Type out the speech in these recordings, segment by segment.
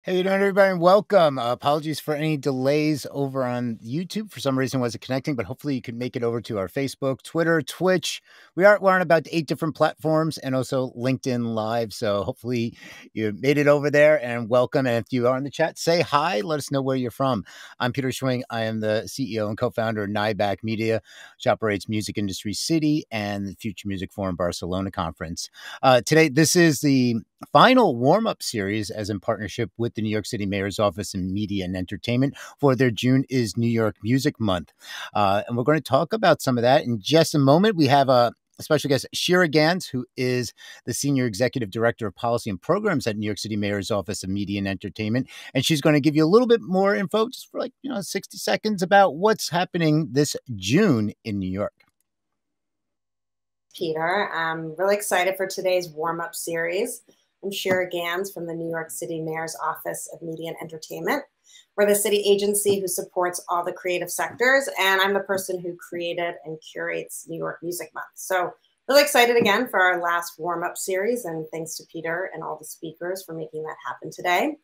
Hey, you doing, everybody, and welcome. Apologies for any delays over on YouTube. For some reason, wasn't connecting, but hopefully you can make it over to our Facebook, Twitter, Twitch. We're on about 8 different platforms and also LinkedIn Live. So hopefully you made it over there and welcome. And if you are in the chat, say hi. Let us know where you're from. I'm Peter Schwing. I am the CEO and co-founder of NIBAC Media, which operates Music Industry City and the Future Music Forum Barcelona Conference. Today, this is the final warm-up series as in partnership with the New York City Mayor's Office of Media and Entertainment for their June is New York Music Month. And we're going to talk about some of that in just a moment. We have a special guest, Shira Gans, who is the Senior Executive Director of Policy and Programs at New York City Mayor's Office of Media and Entertainment. And she's going to give you a little bit more info, just for 60 seconds about what's happening this June in New York. Peter, I'm really excited for today's warm-up series. I'm Shira Gans from the New York City Mayor's Office of Media and Entertainment. We're the city agency who supports all the creative sectors, and I'm the person who created and curates New York Music Month. So really excited again for our last warm-up series, and thanks to Peter and all the speakers for making that happen today.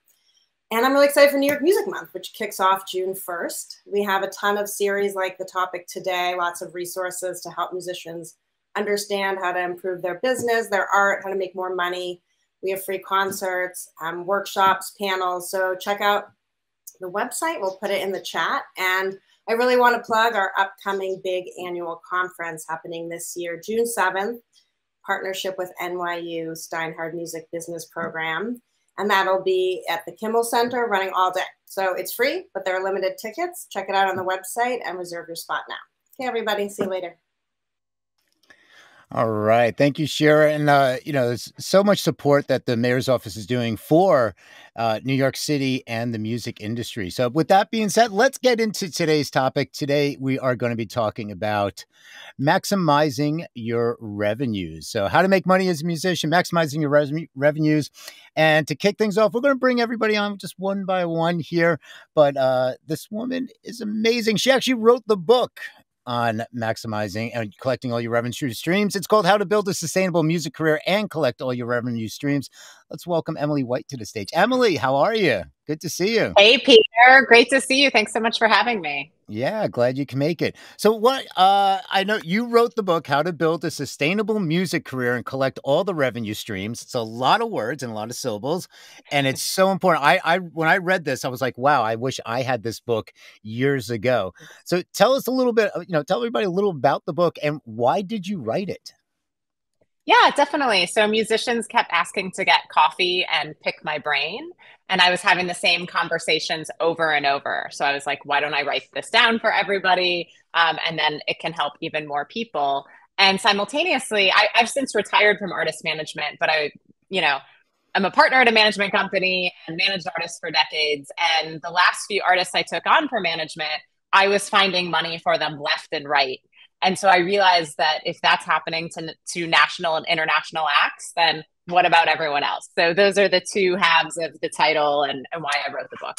And I'm really excited for New York Music Month, which kicks off June 1st. We have a ton of series like the topic today, lots of resources to help musicians understand how to improve their business, their art, how to make more money. We have free concerts, workshops, panels. So check out the website. We'll put it in the chat. And I really want to plug our upcoming big annual conference happening this year, June 7th, partnership with NYU Steinhardt Music Business Program. And that'll be at the Kimmel Center running all day. So it's free, but there are limited tickets. Check it out on the website and reserve your spot now. Okay, everybody. See you later. All right. Thank you, Shira. And, there's so much support that the mayor's office is doing for New York City and the music industry. So with that being said, let's get into today's topic. Today, we are going to be talking about maximizing your revenues. So how to make money as a musician, maximizing your revenues. And to kick things off, we're going to bring everybody on just one by one here. But this woman is amazing. She actually wrote the book on maximizing and collecting all your revenue streams. It's called How to Build a Sustainable Music Career and Collect All Your Revenue Streams. Let's welcome Emily White to the stage. Emily, how are you? Good to see you. Hey, Peter. Great to see you. Thanks so much for having me. Yeah, glad you can make it. So what, I know you wrote the book, How to Build a Sustainable Music Career and Collect All the Revenue Streams. It's a lot of words and a lot of syllables, and it's so important. When I read this, I was like, wow, I wish I had this book years ago. So tell us a little bit, tell everybody a little about the book and why did you write it? Yeah, definitely. So musicians kept asking to get coffee and pick my brain. And I was having the same conversations over and over. So I was like, why don't I write this down for everybody? And then it can help even more people. And simultaneously, I've since retired from artist management, but I'm a partner at a management company and managed artists for decades. And the last few artists I took on for management, I was finding money for them left and right. And so I realized that if that's happening to national and international acts, then what about everyone else? So those are the two halves of the title and why I wrote the book.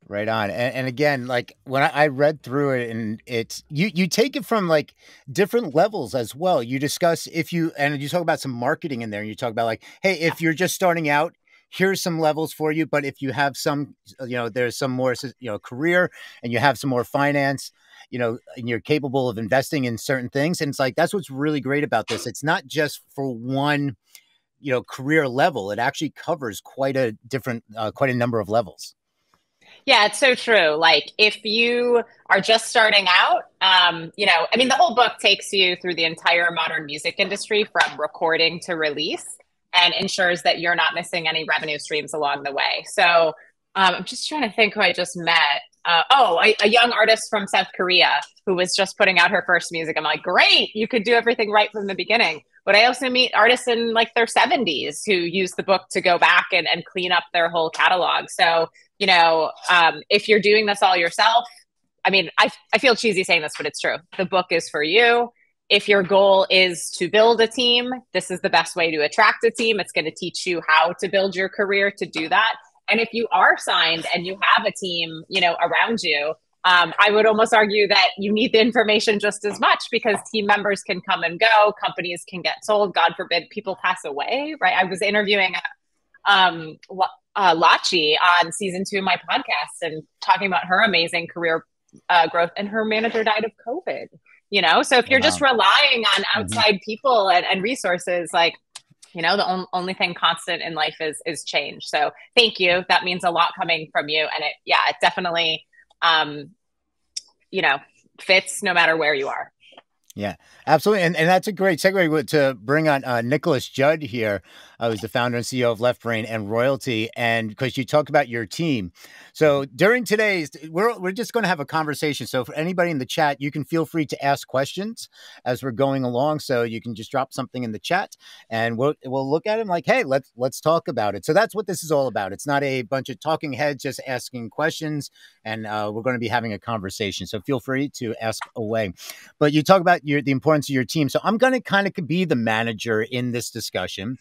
Right on. And again, like when I read through it, and it's you take it from like different levels as well. You discuss you talk about some marketing in there, and you talk about like, hey, if you're just starting out, here's some levels for you. But if you have some, there's some more, career, and you have some more finance, and you're capable of investing in certain things. And it's like, that's what's really great about this. It's not just for one, career level. It actually covers quite a number of levels. Yeah, it's so true. Like if you are just starting out, the whole book takes you through the entire modern music industry from recording to release and ensures that you're not missing any revenue streams along the way. So I'm just trying to think who I just met. A young artist from South Korea who was just putting out her first music. I'm like, great, you could do everything right from the beginning. But I also meet artists in like their 70s who use the book to go back and clean up their whole catalog. So, if you're doing this all yourself, I feel cheesy saying this, but it's true. The book is for you. If your goal is to build a team, this is the best way to attract a team. It's going to teach you how to build your career to do that. And if you are signed and you have a team, around you, I would almost argue that you need the information just as much because team members can come and go, companies can get sold, God forbid people pass away, right? I was interviewing Lachi on season 2 of my podcast and talking about her amazing career growth, and her manager died of COVID. So if you're just relying on outside people and resources, like, the only thing constant in life is change. So thank you. That means a lot coming from you. And it definitely, fits no matter where you are. Yeah, absolutely. And that's a great segue to bring on Nicholas Judd here, who's the founder and CEO of Left Brain and Royalty. And because you talk about your team. So during today's, we're just going to have a conversation. So for anybody in the chat, you can feel free to ask questions as we're going along. So you can just drop something in the chat and we'll look at it like, hey, let's talk about it. So that's what this is all about. It's not a bunch of talking heads just asking questions, and we're going to be having a conversation. So feel free to ask away. But you talk about the importance of your team. So I'm going to kind of be the manager in this discussion,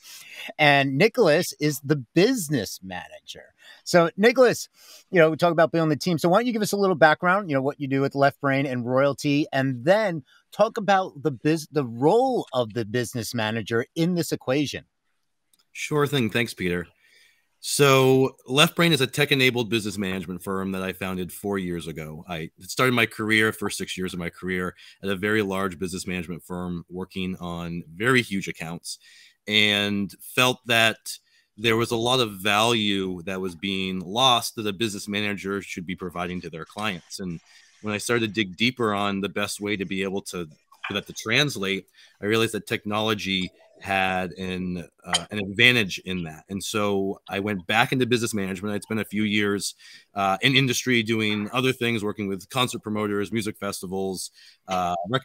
and Nicholas is the business manager. So Nicholas, we talk about building the team. So why don't you give us a little background, what you do with Left Brain and Royalty, and then talk about the role of the business manager in this equation. Sure thing. Thanks, Peter. So Left Brain is a tech-enabled business management firm that I founded 4 years ago. I started my career, first 6 years of my career, at a very large business management firm working on very huge accounts, and felt that there was a lot of value that was being lost that a business manager should be providing to their clients. And when I started to dig deeper on the best way to be able to for that to translate, I realized that technology had an advantage in that. And so I went back into business management. I'd spent a few years in industry doing other things, working with concert promoters, music festivals,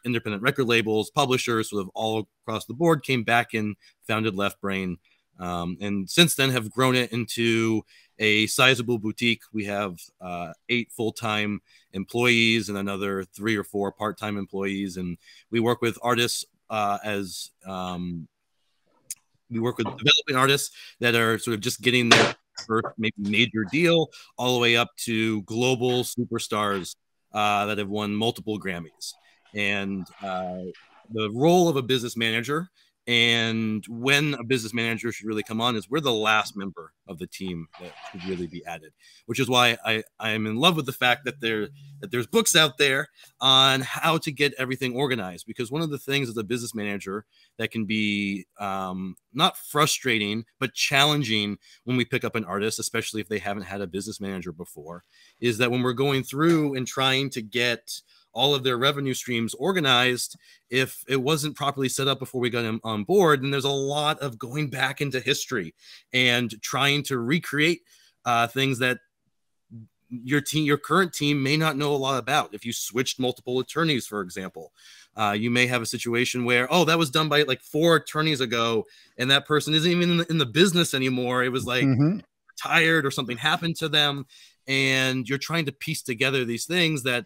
independent record labels, publishers, sort of all across the board, came back and founded Left Brain. And since then have grown it into a sizable boutique. We have 8 full-time employees and another 3 or 4 part-time employees. And we work with artists we work with developing artists that are sort of just getting their first maybe major deal, all the way up to global superstars that have won multiple Grammys. And the role of a business manager, and when a business manager should really come on, is we're the last member of the team that should really be added, which is why I am in love with the fact that there's books out there on how to get everything organized. Because one of the things as a business manager that can be not frustrating, but challenging when we pick up an artist, especially if they haven't had a business manager before, is that when we're going through and trying to get all of their revenue streams organized, if it wasn't properly set up before we got them on board, then there's a lot of going back into history and trying to recreate things that your current team may not know a lot about. If you switched multiple attorneys, for example, you may have a situation where, that was done by like 4 attorneys ago, and that person isn't even in the business anymore. It was like retired or something happened to them, and you're trying to piece together these things that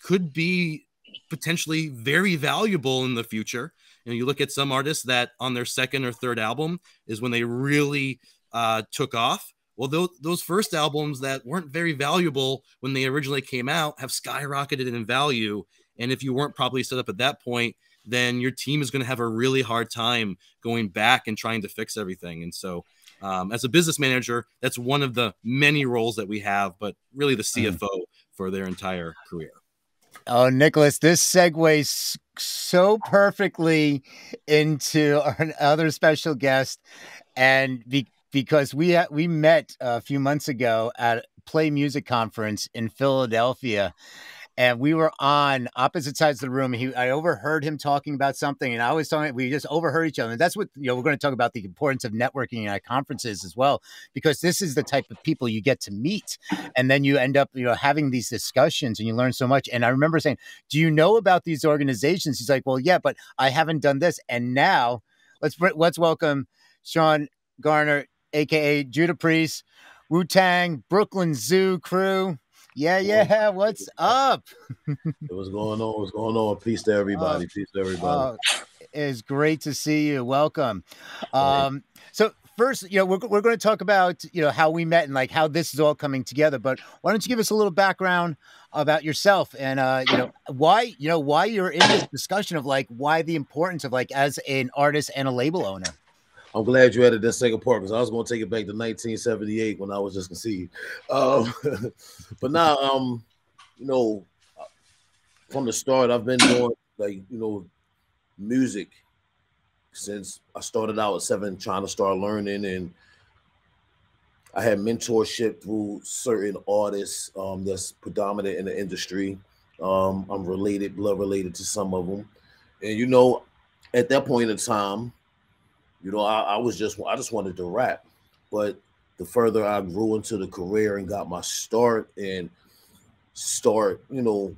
could be potentially very valuable in the future. You look at some artists that on their 2nd or 3rd album is when they really took off. Well, those first albums that weren't very valuable when they originally came out have skyrocketed in value. And if you weren't properly set up at that point, then your team is going to have a really hard time going back and trying to fix everything. And so as a business manager, that's one of the many roles that we have, but really the CFO for their entire career. Oh, Nicholas, this segues so perfectly into our other special guest. And because we met a few months ago at Play Music Conference in Philadelphia, and we were on opposite sides of the room. I overheard him talking about something, and I was talking. We just overheard each other. And that's what we're going to talk about, the importance of networking at conferences as well, because this is the type of people you get to meet, and then you end up having these discussions, and you learn so much. And I remember saying, "Do you know about these organizations?" He's like, "Well, yeah, but I haven't done this." And now let's welcome Sean Garner, aka Judah Priest, Wu-Tang, Brooklyn Zoo crew. Yeah. What's up? What's going on? What's going on? Peace to everybody. Peace to everybody. It's great to see you. Welcome. So first, we're going to talk about, how we met and like how this is all coming together. But why don't you give us a little background about yourself and, why you're in this discussion of like why the importance of like as an artist and a label owner? I'm glad you added that second part because I was going to take it back to 1978 when I was just conceived. But now, you know, from the start, I've been doing like, you know, music since I started out at 7, trying to start learning, and I had mentorship through certain artists that's predominant in the industry. I'm blood related to some of them, and you know, at that point in time, you know, I just wanted to rap, but the further I grew into the career and got my start and you know,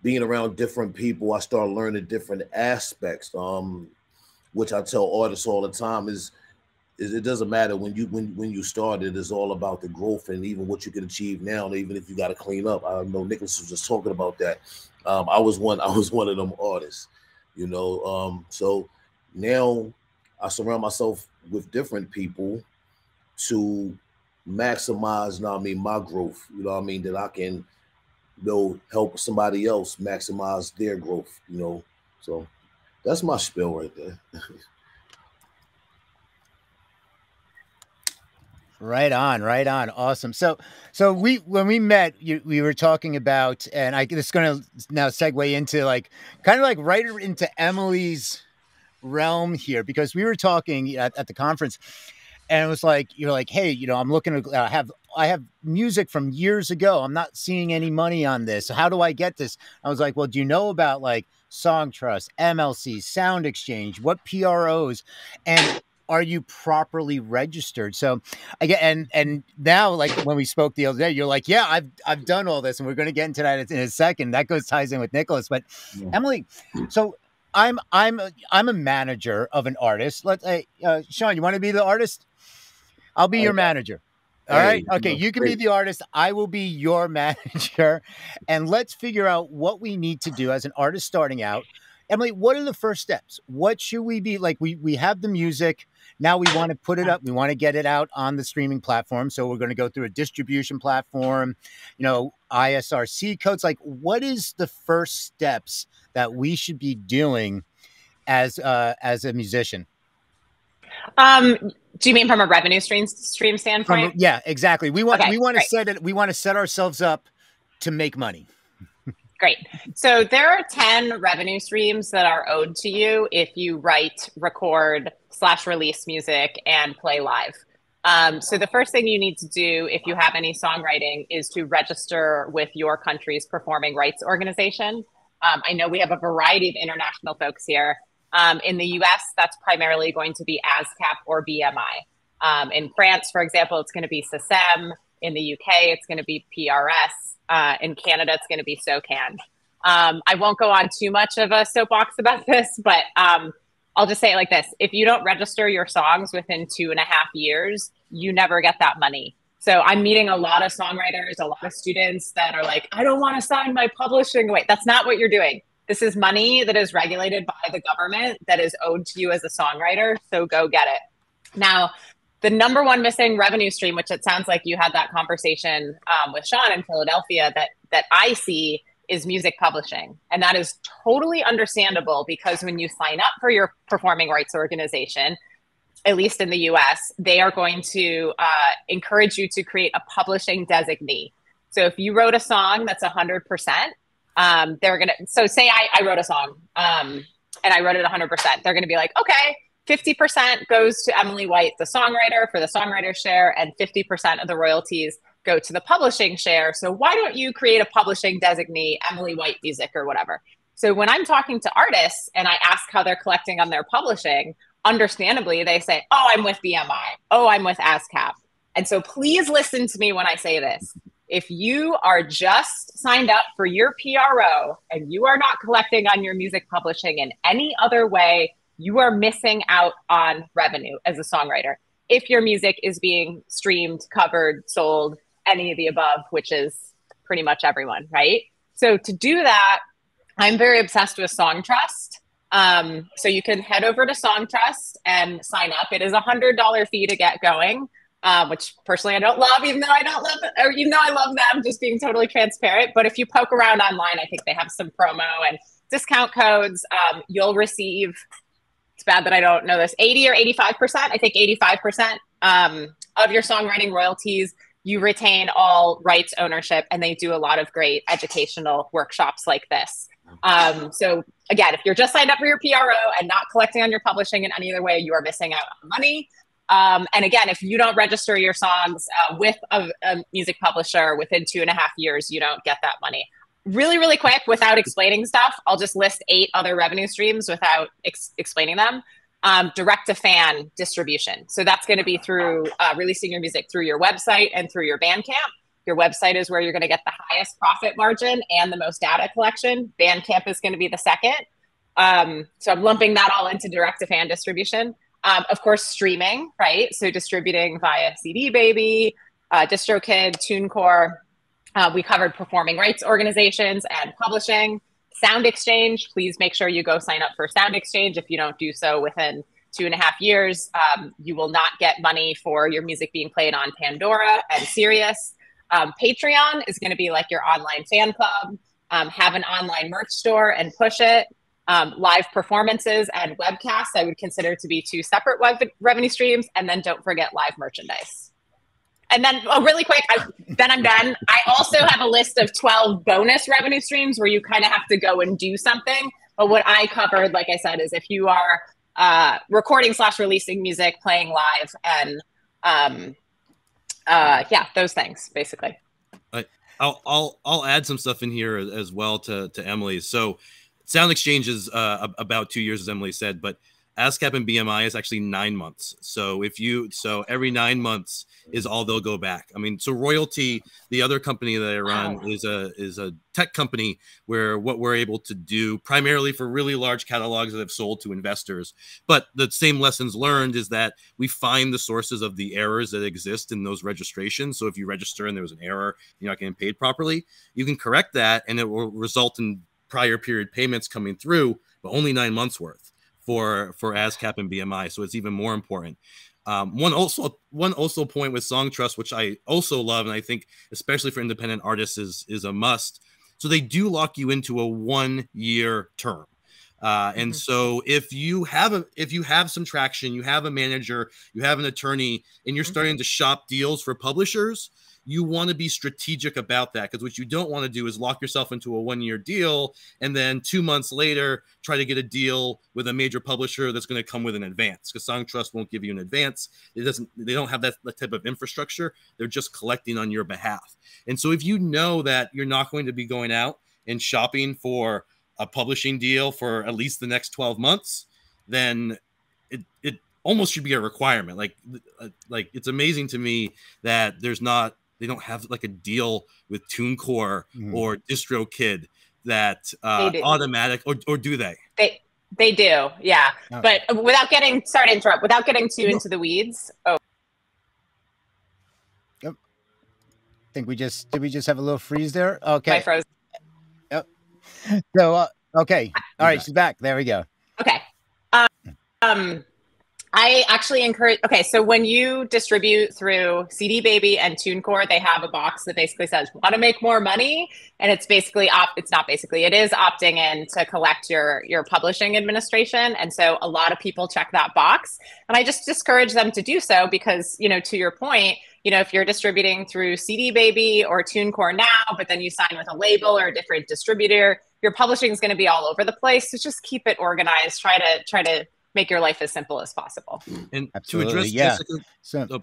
being around different people, I started learning different aspects. Which I tell artists all the time is it doesn't matter when you started, it's all about the growth and even what you can achieve now, and even if you got to clean up. I know Nicholas was just talking about that. I was one of them artists, you know. So now I surround myself with different people to maximize, you know what I mean, my growth, you know what I mean, that I can, you know, help somebody else maximize their growth, you know. So that's my spiel right there. Right on, right on. Awesome. So when we met, we were talking about, and this is going to now segue into like kind of like right into Emily's realm here, because we were talking at the conference, and it was like, you're like, hey, you know, I'm looking to I have music from years ago. I'm not seeing any money on this. How do I get this? I was like, well, do you know about like Song Trust, MLC, Sound Exchange, what PROs, and are you properly registered? So again, and now, like when we spoke the other day, you're like, yeah, I've done all this, and we're going to get into that in a second. That ties in with Nicholas. But yeah. Emily, so I'm a manager of an artist. Let's Sean, you want to be the artist? I'll be your manager. All right. Okay. You can be the artist. I will be your manager. And let's figure out what we need to do as an artist starting out. Emily, what are the first steps? What should we be like? We have the music. Now we want to put it up. We want to get it out on the streaming platform. So we're going to go through a distribution platform, you know, ISRC codes. Like, what is the first steps that we should be doing as a musician? Do you mean from a revenue stream standpoint? Yeah, exactly. We want to set it. We want to set ourselves up to make money. Great. So there are 10 revenue streams that are owed to you if you write, record, /release music and play live. So the first thing you need to do if you have any songwriting is to register with your country's performing rights organization. I know we have a variety of international folks here. In the US, that's primarily going to be ASCAP or BMI. In France, for example, it's going to be SACEM. In the UK, it's going to be PRS. In Canada, it's going to be SOCAN. I won't go on too much of a soapbox about this, but I'll just say it like this. If you don't register your songs within 2.5 years, you never get that money. So I'm meeting a lot of songwriters, a lot of students that are like, I don't want to sign my publishing away. That's not what you're doing. This is money that is regulated by the government that is owed to you as a songwriter. So go get it. Now, the number one missing revenue stream, which it sounds like you had that conversation with Sean in Philadelphia, that I see is music publishing. And that is totally understandable because when you sign up for your performing rights organization, at least in the US, they are going to encourage you to create a publishing designee. So if you wrote a song that's 100%, they're going to, so say I wrote a song and I wrote it 100%. They're going to be like, okay, 50% goes to Emily White, the songwriter, for the songwriter share, and 50% of the royalties go to the publishing share. So why don't you create a publishing designee, Emily White Music or whatever? So when I'm talking to artists and I ask how they're collecting on their publishing, understandably, they say, oh, I'm with BMI. Oh, I'm with ASCAP. And so please listen to me when I say this. If you are just signed up for your PRO and you are not collecting on your music publishing in any other way, you are missing out on revenue as a songwriter. If your music is being streamed, covered, sold, any of the above, which is pretty much everyone, right? So to do that, I'm very obsessed with Song Trust. So you can head over to Song Trust and sign up. It is a $100 fee to get going. Which personally I don't love, even though I don't love it, or even though I love them, just being totally transparent. But if you poke around online, I think they have some promo and discount codes. You'll receive it's bad that I don't know this, 80 or 85%, I think 85% of your songwriting royalties, you retain all rights ownership, and they do a lot of great educational workshops like this. So again, if you're just signed up for your PRO and not collecting on your publishing in any other way, you are missing out on money. And again, if you don't register your songs with a music publisher within 2.5 years, you don't get that money. Really, really quick, without explaining stuff, I'll just list 8 other revenue streams without explaining them. Direct to fan distribution. So that's going to be through releasing your music through your website and through your Bandcamp. Your website is where you're going to get the highest profit margin and the most data collection. Bandcamp is going to be the second. So I'm lumping that all into direct to fan distribution. Of course, streaming, right? So distributing via CD Baby, DistroKid, TuneCore. We covered performing rights organizations and publishing. Sound Exchange, please make sure you go sign up for Sound Exchange. If you don't do so within 2.5 years, you will not get money for your music being played on Pandora and Sirius. Patreon is going to be like your online fan club. Have an online merch store and push it. Live performances and webcasts I would consider to be 2 separate revenue streams. And then don't forget live merchandise. And then really quick, then I'm done. I also have a list of 12 bonus revenue streams where you kind of have to go and do something. But what I covered, like I said, is if you are recording/releasing music, playing live, and yeah, those things basically. I'll add some stuff in here as well to Emily. So Sound Exchange is about 2 years, as Emily said, but ASCAP and BMI is actually 9 months. So every 9 months is all they'll go back. I mean, so Royalty, the other company that I run, is a tech company where what we're able to do primarily for really large catalogs that have sold to investors. But the same lessons learned is that we find the sources of the errors that exist in those registrations. So if you register and there was an error, you're not getting paid properly, you can correct that and it will result in prior period payments coming through, but only 9 months worth for ASCAP and BMI. So it's even more important. One also point with Song Trust, which I also love, and I think especially for independent artists is a must. So they do lock you into a 1-year term. And so if you have some traction, you have a manager, you have an attorney, and you're starting to shop deals for publishers, you want to be strategic about that, because what you don't want to do is lock yourself into a 1-year deal and then 2 months later try to get a deal with a major publisher that's going to come with an advance, because Song Trust won't give you an advance. They don't have that type of infrastructure. They're just collecting on your behalf. And so if you know that you're not going to be going out and shopping for a publishing deal for at least the next 12 months, then it almost should be a requirement. Like it's amazing to me that they don't have like a deal with TuneCore or DistroKid that automatic, or do they? They do, yeah. Oh. But without getting too into the weeds. Oh. Yep. Did we just have a little freeze there? Okay. I froze. Yep. So okay. All right, she's back. There we go. Okay. I actually encourage, so when you distribute through CD Baby and TuneCore, they have a box that basically says, want to make more money? And it's basically, it is opting in to collect your publishing administration. And so a lot of people check that box. And I just discourage them to do so because, to your point, if you're distributing through CD Baby or TuneCore now, but then you sign with a label or a different distributor, your publishing is going to be all over the place. So just keep it organized. Try to make your life as simple as possible. And absolutely, to address Jessica,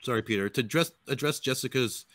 sorry, Peter, to address Jessica's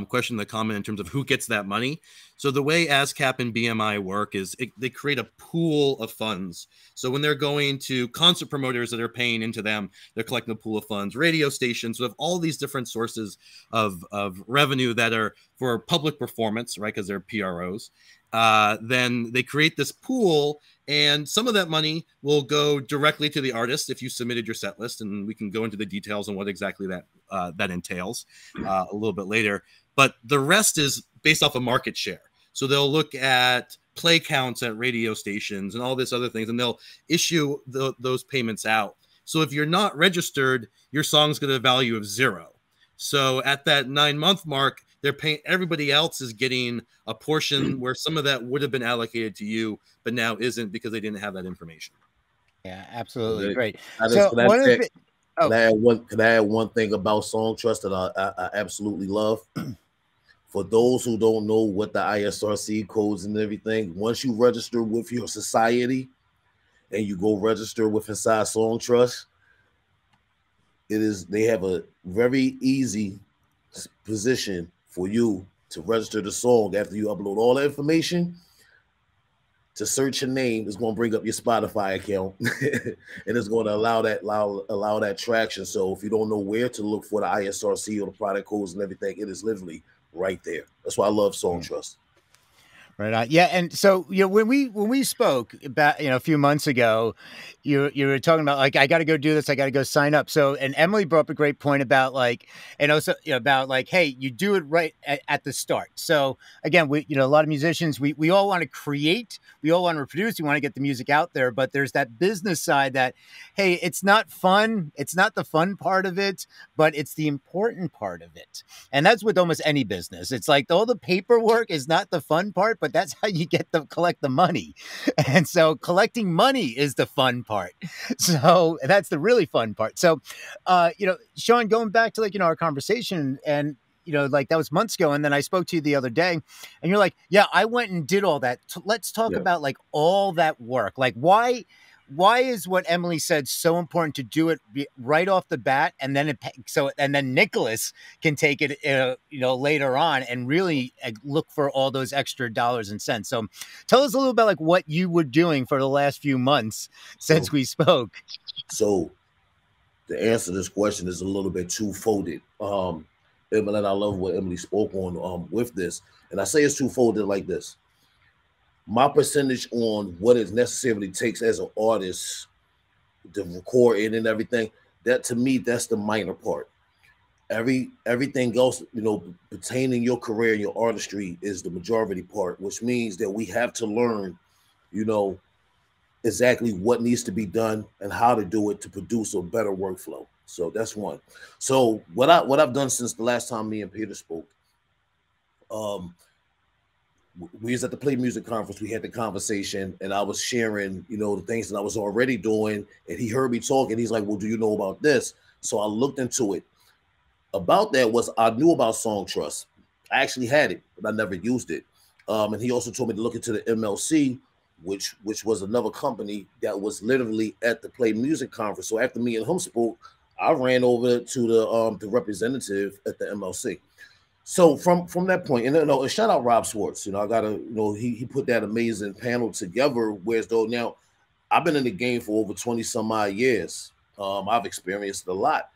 question in the comment in terms of who gets that money. So the way ASCAP and BMI work is they create a pool of funds. So when they're going to concert promoters that are paying into them, they're collecting a pool of funds, radio stations, so have all these different sources of revenue that are for public performance, right? Because they're PROs. Then they create this pool, and some of that money will go directly to the artist if you submitted your set list, and we can go into the details on what exactly that entails a little bit later. But the rest is based off of market share. So they'll look at play counts at radio stations and all this other things, and they'll issue those payments out. So if you're not registered, your song's got a value of 0. So at that 9-month mark, they're paying, everybody else is getting a portion where some of that would have been allocated to you, but now isn't because they didn't have that information. Yeah, absolutely. Okay. Great. I just, So one of the can I add one thing about Song Trust that I absolutely love? For those who don't know what the ISRC codes and everything, once you register with your society and you go register with inside Song Trust, they have a very easy position for you to register the song after you upload all the information. To search your name is going to bring up your Spotify account, and it's going to allow that traction. So if you don't know where to look for the ISRC or the product codes and everything, it is literally right there. That's why I love Song Trust. Right on. Yeah, and so when we spoke about a few months ago, you were talking about like I got to go do this, I got to go sign up. So and Emily brought up a great point about like, and also about like, hey, you do it right at the start. So again, we a lot of musicians we all want to create, we all want to produce, we want to get the music out there, but there's that business side that hey, it's not fun, it's not the fun part of it, but it's the important part of it, and that's with almost any business. It's like all the paperwork is not the fun part, but that's how you collect the money. And so collecting money is the fun part. So that's the really fun part. So, Sean, going back to our conversation and, like that was months ago. And then I spoke to you the other day and you're like, yeah, I went and did all that. Let's talk about like all that work. Like why is what Emily said so important to do it right off the bat, and then then Nicholas can take it later on and really look for all those extra dollars and cents. So tell us a little about like what you were doing for the last few months since we spoke. So the answer to this question is a little bit two-folded. Emily, and I love what Emily spoke on with this, and I say it's two-folded like this. My percentage on what it necessarily takes as an artist, the recording and everything, that to me, that's the minor part. Everything else, pertaining your career and your artistry is the majority part, which means that we have to learn, exactly what needs to be done and how to do it to produce a better workflow. So that's one. So what I've done since the last time me and Peter spoke, we was at the Play Music Conference. We had the conversation, and I was sharing, the things that I was already doing. And he heard me talking. He's like, "Well, do you know about this?" So I looked into it. About that was I knew about Song Trust. I actually had it, but I never used it. And he also told me to look into the MLC, which was another company that was literally at the Play Music Conference. So after me and him spoke, I ran over to the representative at the MLC. So from that point, and shout out Rob Swartz. I gotta, he put that amazing panel together. Whereas though now, I've been in the game for over 20 some odd years. I've experienced a lot,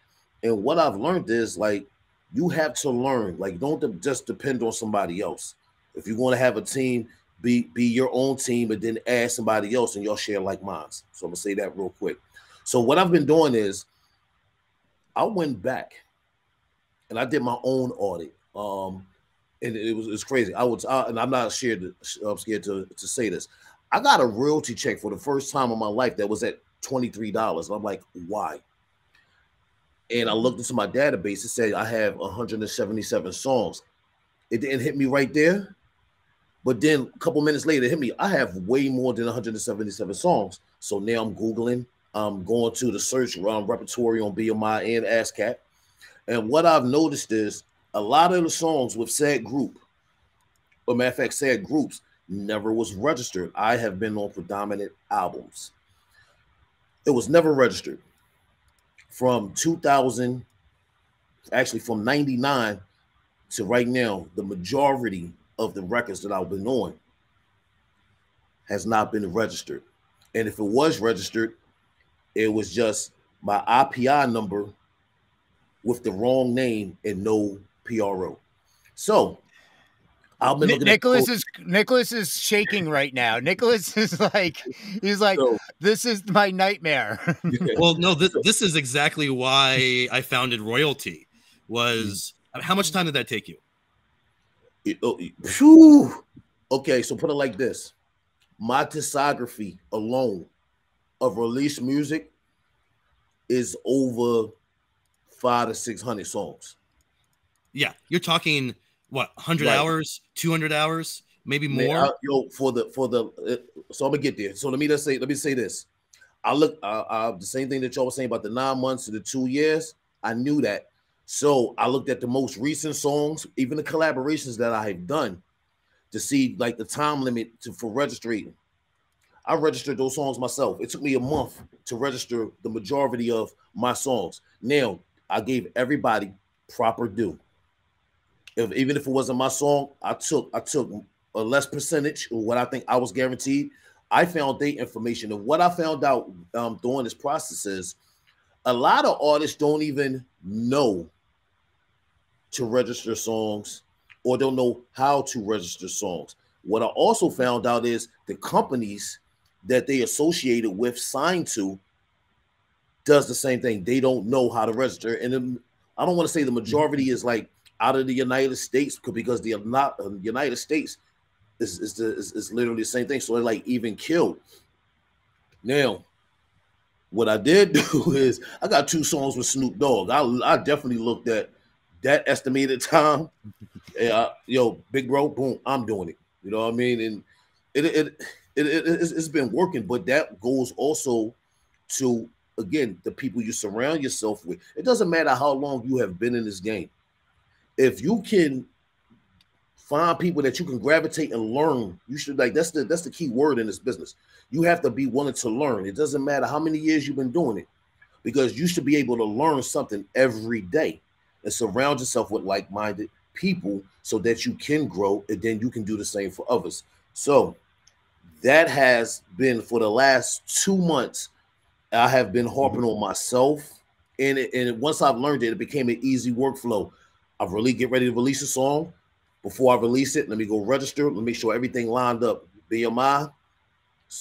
and what I've learned is like you have to learn. Like don't just depend on somebody else. If you want to have a team, be your own team, and then add somebody else, and y'all share like minds. So I'm gonna say that real quick. So what I've been doing is, I went back, and I did my own audit. And it's crazy. And I'm not scared to say this. I got a royalty check for the first time in my life that was at $23. And I'm like, why? And I looked into my database. It said I have 177 songs. It didn't hit me right there. But then a couple minutes later, it hit me. I have way more than 177 songs. So now I'm Googling. I'm going to the search repertory on BMI and ASCAP. And what I've noticed is a lot of the songs with said group, or matter of fact, said groups, never was registered. I have been on predominant albums. It was never registered. From 2000, actually from 99 to right now, the majority of the records that I've been on has not been registered. And if it was registered, it was just my IPI number with the wrong name and no PRO. So I've been looking Nicholas is shaking right now. Nicholas is like, he's like, this is my nightmare. Well, no, this is exactly why I founded Royalty. Was how much time did that take you? Okay, so put it like this. My discography alone of released music is over 500 to 600 songs. Yeah, you're talking what, 100 hours, 200 hours, maybe more. So I'm gonna get there. So let me say this. I look the same thing that y'all was saying about the 9 months to the 2 years. I knew that. So I looked at the most recent songs, even the collaborations that I have done, to see like the time limit for registering. I registered those songs myself. It took me a month to register the majority of my songs. Now, I gave everybody proper due. Even if it wasn't my song, I took a less percentage of what I think I was guaranteed. I found date information. And what I found out during this process is a lot of artists don't even know to register songs or don't know how to register songs. What I also found out is the companies that they associated with, signed to, does the same thing. They don't know how to register. And I don't want to say the majority is like out of the United States, because the United States is literally the same thing. So they're like even killed. Now, what I did do is I got 2 songs with Snoop Dogg. I definitely looked at that estimated time. Yo, big bro, boom, I'm doing it. You know what I mean? And it's been working, but that goes also to, again, the people you surround yourself with. It doesn't matter how long you have been in this game. If you can find people that you can gravitate and learn, you should, like, that's the key word in this business. You have to be willing to learn. It doesn't matter how many years you've been doing it, because you should be able to learn something every day and surround yourself with like-minded people so that you can grow, and then you can do the same for others. So that has been, for the last 2 months, I have been harping on myself. And once I've learned it, it became an easy workflow. I really get ready to release a song. Before I release it, let me go register. Let me make sure everything lined up. BMI,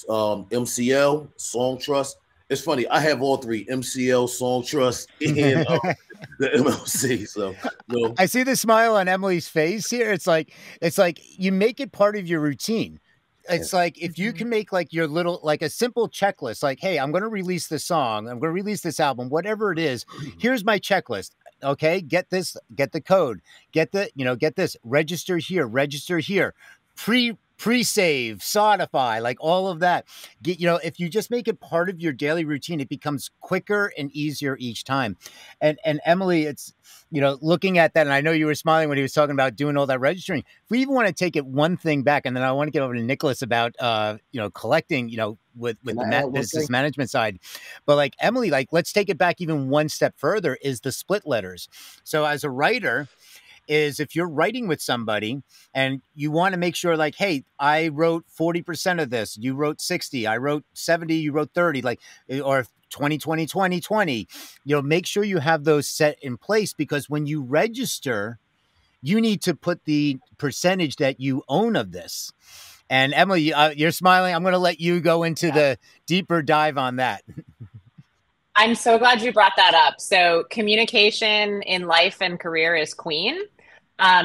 MCL, Song Trust. It's funny, I have all 3: MCL, Song Trust, and the MLC. So I see the smile on Emily's face here. It's like you make it part of your routine. It's like if you can make like your little, like a simple checklist, like, hey, I'm going to release this song, I'm going to release this album, whatever it is. Here's my checklist. Okay, get this, get the code, get this, register here, pre-save, Spotify, like all of that. If you just make it part of your daily routine, it becomes quicker and easier each time. And Emily, it's, looking at that, and I know you were smiling when he was talking about doing all that registering. If we even want to take it one thing back, and then I want to get over to Nicholas about, collecting, with the business management side. But like Emily, like, let's take it back even one step further, is the split letters. So as a writer, is if you're writing with somebody and you want to make sure, like, hey, I wrote 40% of this, you wrote 60, I wrote 70, you wrote 30, like, or 20, make sure you have those set in place, because when you register, you need to put the percentage that you own of this. And Emily, you're smiling. I'm going to let you go into the deeper dive on that. I'm so glad you brought that up. So communication in life and career is queen.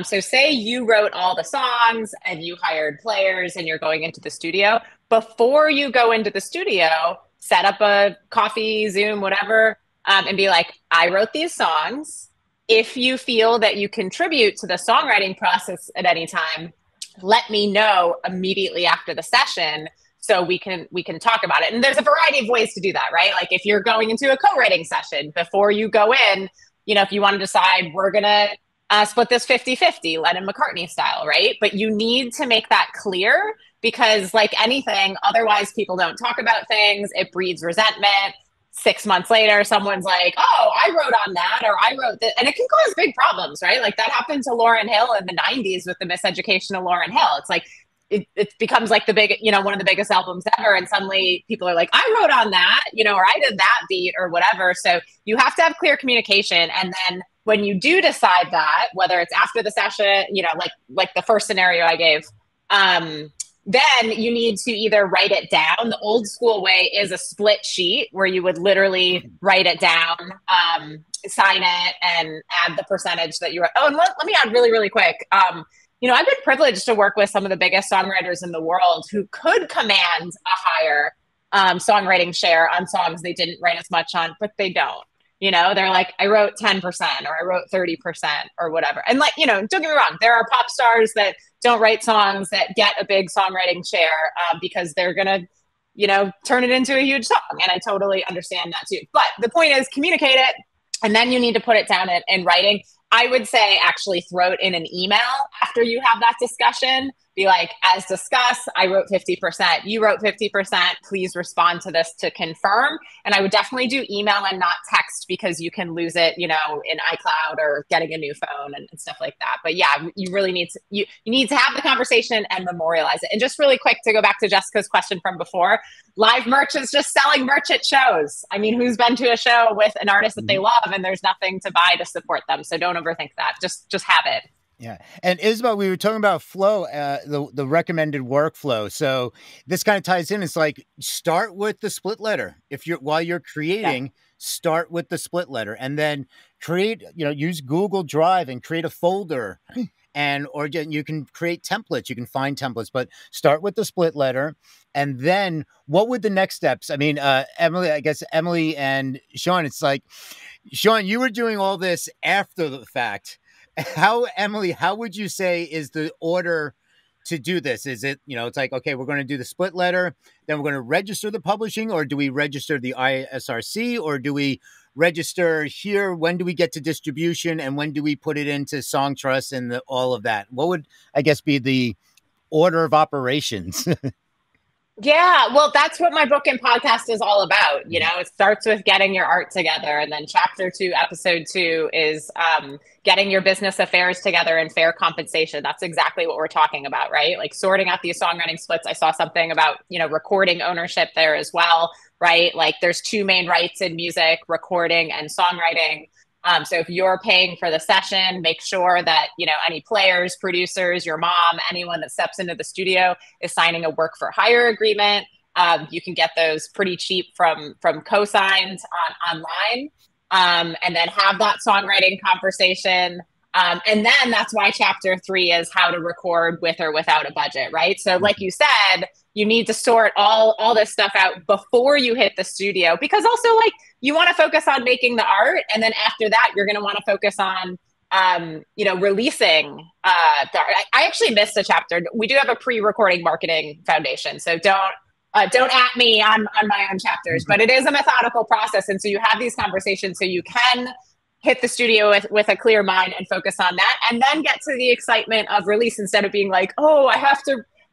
So say you wrote all the songs and you hired players and you're going into the studio. Before you go into the studio, set up a coffee, Zoom, whatever, and be like, I wrote these songs. If you feel that you contribute to the songwriting process at any time, let me know immediately after the session so we can talk about it. And there's a variety of ways to do that, right? Like if you're going into a co-writing session, before you go in, if you want to decide we're going to split this 50-50, Lennon-McCartney style, right? But you need to make that clear, because like anything, otherwise people don't talk about things. It breeds resentment. 6 months later, someone's like, oh, I wrote on that, or I wrote this. And it can cause big problems, right? Like that happened to Lauryn Hill in the 90s with the miseducation of Lauryn Hill. It's like, it becomes like the big, one of the biggest albums ever. And suddenly people are like, I wrote on that, or I did that beat or whatever. So you have to have clear communication. And then when you do decide that, whether it's after the session, like the first scenario I gave, then you need to either write it down. The old school way is a split sheet where you would literally write it down, sign it, and add the percentage that you wrote. Oh, and let me add really, really quick. I've been privileged to work with some of the biggest songwriters in the world who could command a higher songwriting share on songs they didn't write as much on, but they don't. They're like, I wrote 10% or I wrote 30% or whatever. And like, don't get me wrong, there are pop stars that don't write songs that get a big songwriting share because they're going to you know, turn it into a huge song. And I totally understand that too. But the point is, communicate it, and then you need to put it down in writing. I would say actually throw it in an email after you have that discussion. Be like, as discussed, I wrote 50%. You wrote 50%. Please respond to this to confirm. And I would definitely do email and not text, because you can lose it, you know, in iCloud or getting a new phone and stuff like that. But yeah, you really need to, you need to have the conversation and memorialize it. And just really quick to go back to Jessica's question from before, live merch is just selling merch at shows. I mean, who's been to a show with an artist that they love and there's nothing to buy to support them? So don't overthink that. Just have it. Yeah. And Isabel, we were talking about flow, the recommended workflow. So this kind of ties in. It's like, start with the split letter. While you're creating, start with the split letter, and then create, you know, use Google Drive and create a folder, or you can create templates. You can find templates, but start with the split letter. And then what would the next steps? I mean, Emily, I guess Emily and Sean, it's like, Sean, you were doing all this after the fact. Emily, how would you say is the order to do this? Is it, you know, it's like, okay, we're going to do the split letter, then we're going to register the publishing, or do we register the ISRC, or do we register here? When do we get to distribution, and when do we put it into Song Trust and all of that? What would, I guess, be the order of operations? Yeah, well, that's what my book and podcast is all about. You know, it starts with getting your art together. And then chapter 2, episode 2 is getting your business affairs together and fair compensation. That's exactly what we're talking about, right? Like sorting out these songwriting splits. I saw something about, you know, recording ownership there as well, right? Like there's 2 main rights in music, recording and songwriting. So if you're paying for the session, make sure that, you know, any players, producers, your mom, anyone that steps into the studio is signing a work for hire agreement. You can get those pretty cheap from cosigns online, and then have that songwriting conversation. And then that's why chapter 3 is how to record with or without a budget, right? So like you said, you need to sort all this stuff out before you hit the studio, because also like you want to focus on making the art. And then after that, you're going to want to focus on, you know, releasing the art. I actually missed a chapter. We do have a pre-recording marketing foundation. So don't at me on my own chapters, but it is a methodical process. And so you have these conversations so you can hit the studio with a clear mind and focus on that, and then get to the excitement of release, instead of being like, oh,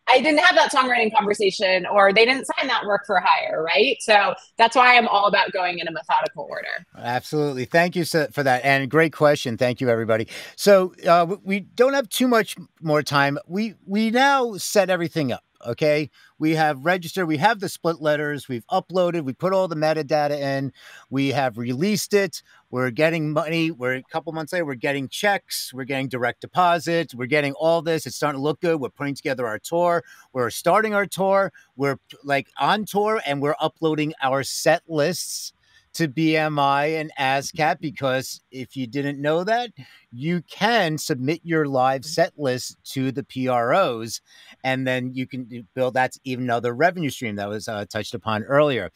I didn't have that songwriting conversation, or they didn't sign that work for hire, right? So that's why I'm all about going in a methodical order. Absolutely. Thank you for that. And great question. Thank you, everybody. So we don't have too much more time. We now set everything up. Okay. We have registered, we have the split letters, we've uploaded, we put all the metadata in, we have released it, we're getting money, we're a couple months later, we're getting checks, we're getting direct deposits, we're getting all this, it's starting to look good, we're putting together our tour, we're starting our tour, we're like on tour, and we're uploading our set lists to BMI and ASCAP, because if you didn't know that, you can submit your live set list to the PROs, and then you can build, that's even another revenue stream that was touched upon earlier.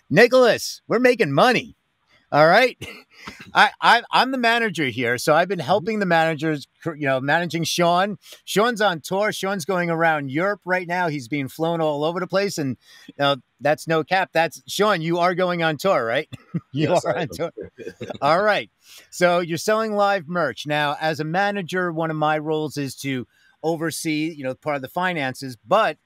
Nicholas, we're making money. All right. I'm the manager here. So I've been helping the managers, you know, managing Sean. Sean's on tour. Sean's going around Europe right now. He's being flown all over the place. And that's no cap. That's Sean, you are going on tour, right? Yes, are on tour. All right. So you're selling live merch. Now, as a manager, one of my roles is to oversee, you know, part of the finances, but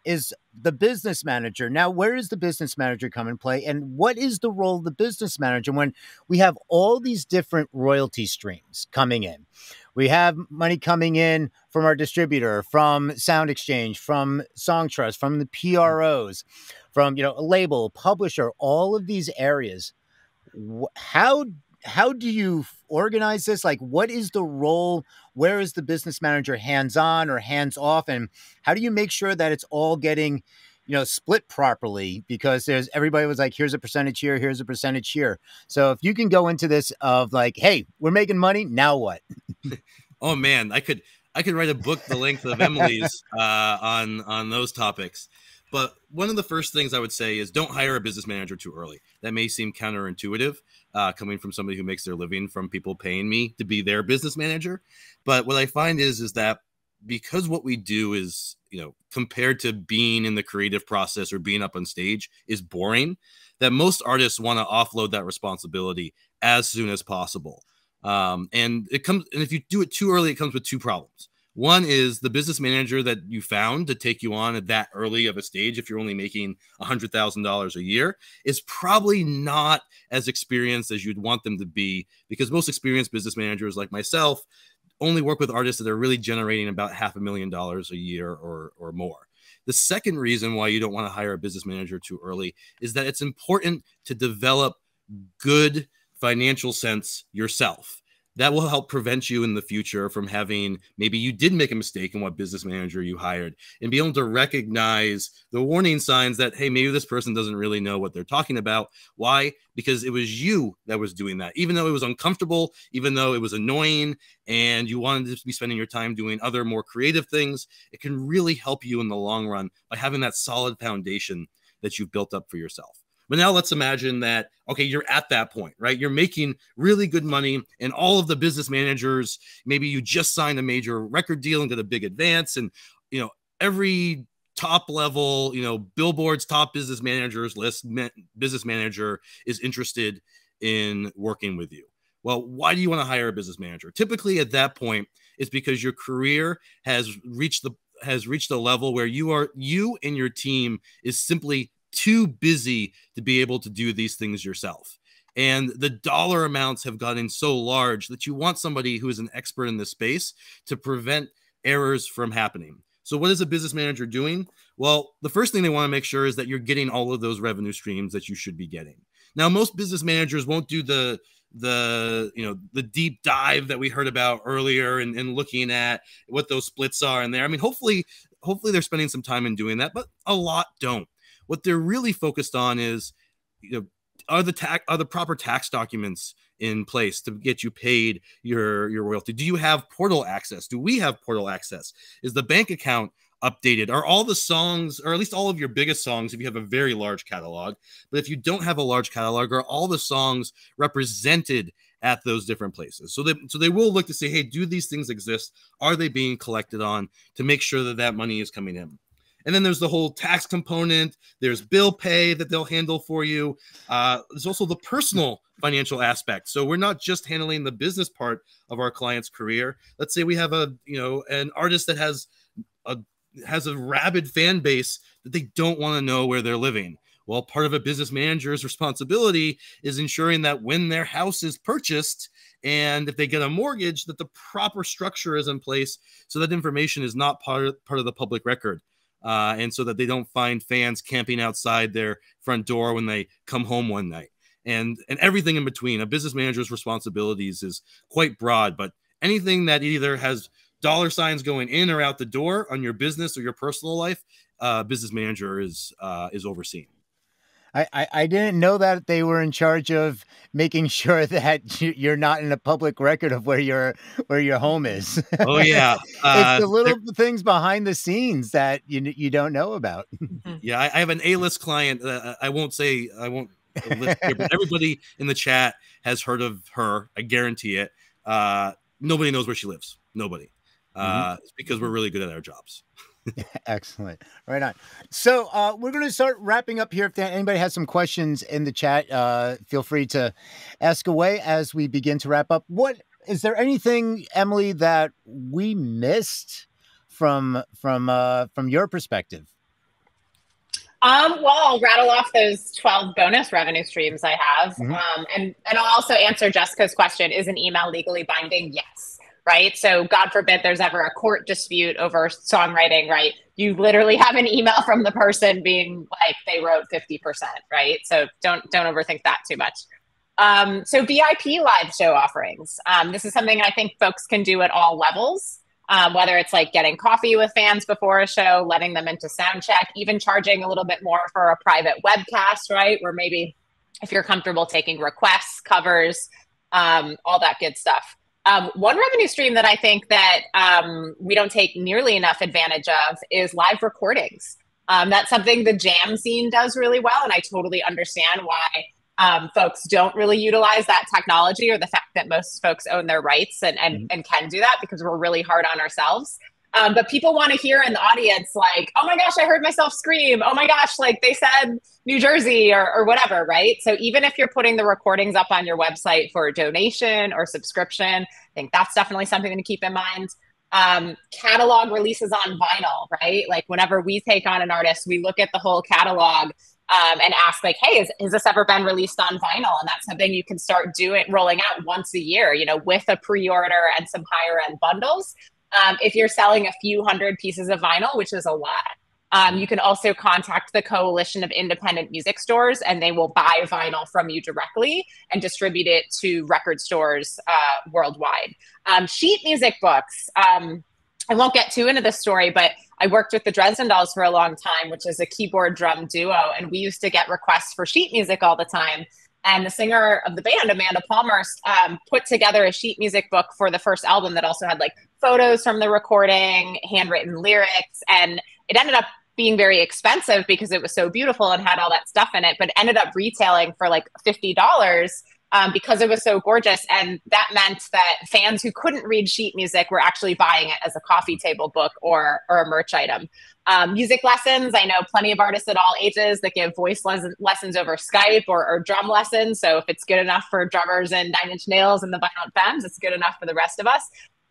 is the business manager. Now, where does the business manager come and play? And what is the role of the business manager when we have all these different royalty streams coming in? We have money coming in from our distributor, from Sound Exchange, from Song Trust, from the PROs, from, you know, a label, publisher, all of these areas. How do you organize this? Like, what is the role? Where is the business manager hands-on or hands-off? And how do you make sure that it's all getting, you know, split properly? Because everybody was like, here's a percentage here, here's a percentage here. So if you can go into this of like, hey, we're making money, now what? Oh man, I could write a book the length of Emily's on those topics. But one of the first things I would say is don't hire a business manager too early. That may seem counterintuitive, coming from somebody who makes their living from people paying me to be their business manager. But what I find is that because what we do is compared to being in the creative process or being up on stage is boring, that most artists want to offload that responsibility as soon as possible. And if you do it too early, it comes with two problems. One is the business manager that you found to take you on at that early of a stage, if you're only making $100,000 a year, is probably not as experienced as you'd want them to be, because most experienced business managers like myself only work with artists that are really generating about $500,000 a year or more. The second reason why you don't want to hire a business manager too early is that it's important to develop good financial sense yourself. That will help prevent you in the future from having, maybe you did make a mistake in what business manager you hired, and be able to recognize the warning signs that, hey, maybe this person doesn't really know what they're talking about. Why? Because it was you that was doing that. Even though it was uncomfortable, even though it was annoying, and you wanted to be spending your time doing other more creative things, it can really help you in the long run by having that solid foundation that you've built up for yourself. But now let's imagine that, okay, you're at that point, right? You're making really good money, and all of the business managers, maybe you just signed a major record deal and got a big advance, and, every top level, Billboard's top business managers list, business manager is interested in working with you. Well, why do you want to hire a business manager? Typically at that point, it's because your career has reached a level where you and your team is simply too busy to be able to do these things yourself. And the dollar amounts have gotten so large that you want somebody who is an expert in this space to prevent errors from happening. So what is a business manager doing? Well, the first thing they want to make sure is that you're getting all of those revenue streams that you should be getting. Now, most business managers won't do the deep dive that we heard about earlier and looking at what those splits are in there. I mean, hopefully they're spending some time in doing that, but a lot don't. What they're really focused on is, are the proper tax documents in place to get you paid your royalty? Do you have portal access? Do we have portal access? Is the bank account updated? Are all the songs, or at least all of your biggest songs, if you have a very large catalog, but if you don't have a large catalog, are all the songs represented at those different places? So they will look to say, hey, do these things exist? Are they being collected on, to make sure that money is coming in? And then there's the whole tax component. There's bill pay that they'll handle for you. There's also the personal financial aspect. So we're not just handling the business part of our client's career. Let's say we have an artist that has a rabid fan base that they don't want to know where they're living. Well, part of a business manager's responsibility is ensuring that when their house is purchased, and if they get a mortgage, that the proper structure is in place so that information is not part of the public record. And so that they don't find fans camping outside their front door when they come home one night, and everything in between. A business manager's responsibilities is quite broad, but anything that either has dollar signs going in or out the door on your business or your personal life, business manager is overseeing. I didn't know that they were in charge of making sure that you're not in a public record of where your home is. Oh yeah, it's the little things behind the scenes that you don't know about. Yeah, I have an A-list client. I won't list here, but everybody in the chat has heard of her. I guarantee it. Nobody knows where she lives. Nobody. It's because we're really good at our jobs. Excellent. Right on. So we're going to start wrapping up here. If anybody has some questions in the chat, feel free to ask away as we begin to wrap up. Is there anything, Emily, that we missed from your perspective? Well, I'll rattle off those 12 bonus revenue streams I have. And I'll also answer Jessica's question, is an email legally binding? Yes. Right. So God forbid there's ever a court dispute over songwriting, right? You literally have an email from the person being like, they wrote 50%, right? So don't overthink that too much. So VIP live show offerings. This is something I think folks can do at all levels, whether it's like getting coffee with fans before a show, letting them into sound check, even charging a little bit more for a private webcast, right? Where maybe if you're comfortable taking requests, covers, all that good stuff. One revenue stream that I think that we don't take nearly enough advantage of is live recordings. That's something the jam scene does really well, and I totally understand why folks don't really utilize that technology, or the fact that most folks own their rights and can do that, because we're really hard on ourselves. But people want to hear in the audience, like, oh my gosh, I heard myself scream. Oh my gosh, like they said New Jersey or whatever, right? So even if you're putting the recordings up on your website for a donation or subscription, I think that's definitely something to keep in mind. Catalog releases on vinyl, right? Like whenever we take on an artist, we look at the whole catalog and ask like, hey, has this ever been released on vinyl? And that's something you can start rolling out once a year, with a pre-order and some higher end bundles. If you're selling a few hundred pieces of vinyl, which is a lot, you can also contact the Coalition of Independent Music Stores, and they will buy vinyl from you directly and distribute it to record stores worldwide. Sheet music books. I won't get too into the story, but I worked with the Dresden Dolls for a long time, which is a keyboard drum duo, and we used to get requests for sheet music all the time. And the singer of the band, Amanda Palmerst, put together a sheet music book for the first album that also had like photos from the recording, handwritten lyrics, and it ended up being very expensive because it was so beautiful and had all that stuff in it, but ended up retailing for like $50 because it was so gorgeous. And that meant that fans who couldn't read sheet music were actually buying it as a coffee table book or a merch item. Music lessons. I know plenty of artists at all ages that give voice lessons over Skype or drum lessons. So if it's good enough for drummers and Nine Inch Nails and the Violent Femmes, it's good enough for the rest of us.